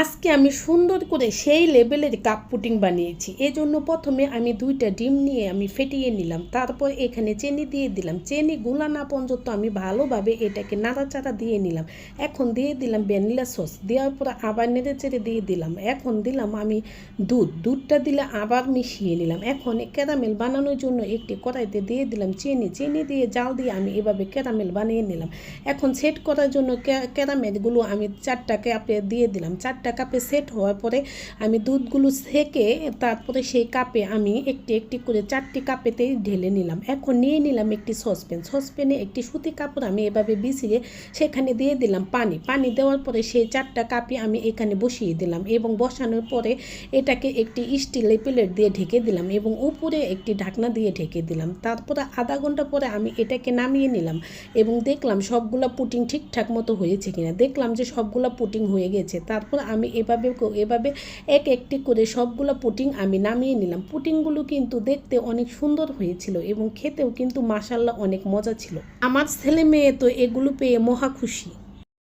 আজকে আমি সুন্দর করে সেই লেভেলের কাপ পুডিং বানিয়েছি। এজন্য প্রথমে আমি 2টা ডিম নিয়ে আমি ফেটিয়ে নিলাম, তারপর এখানে চিনি দিয়ে দিলাম। চিনি গুলা না পর্যন্ত আমি ভালোভাবে এটাকে নাড়াচাড়া দিয়ে নিলাম। এখন দিয়ে দিলাম ভ্যানিলা সস, দেওয়ার পর আবার নেড়ে চেড়ে দিয়ে দিলাম। এখন দিলাম আমি দুধটা দিলে আবার মিশিয়ে নিলাম। এখন ক্যারামেল বানানোর জন্য একটি কড়াইতে দিয়ে দিলাম চিনি দিয়ে জাল দিয়ে আমি এভাবে ক্যারামেল বানিয়ে নিলাম। এখন সেট করার জন্য ক্যারামেলগুলো আমি 4টা কাপে দিয়ে দিলাম। 4টা কাপে সেট হওয়ার পরে আমি দুধগুলো সেকে তারপরে সেই কাপে আমি একটি করে 4টি কাপেতেই ঢেলে নিলাম। এখন নিয়ে নিলাম একটি সসপ্যানে একটি সুতি কাপড় আমি এভাবে বিছিয়ে সেখানে দিয়ে দিলাম পানি দেওয়ার পরে সেই 4টা কাপই আমি এখানে বসিয়ে দিলাম এবং বসানোর পরে এটাকে একটি স্টিলের প্লেট দিয়ে ঢেকে দিলাম এবং উপরে একটি ঢাকনা দিয়ে ঢেকে দিলাম। তারপরে আধা ঘন্টা পরে আমি এটাকে নামিয়ে নিলাম এবং দেখলাম সবগুলা পুডিং ঠিকঠাক মতো হয়েছে কিনা। দেখলাম যে সবগুলা পুডিং হয়ে গেছে। তারপর আমি এভাবে একটি করে সবগুলো পুডিং আমি নামিয়ে নিলাম। পুডিংগুলো কিন্তু দেখতে অনেক সুন্দর হয়েছিল এবং খেতেও কিন্তু মাশাআল্লাহ অনেক মজা ছিল। আমার ছেলে মেয়ে তো এগুলো পেয়ে মহা খুশি।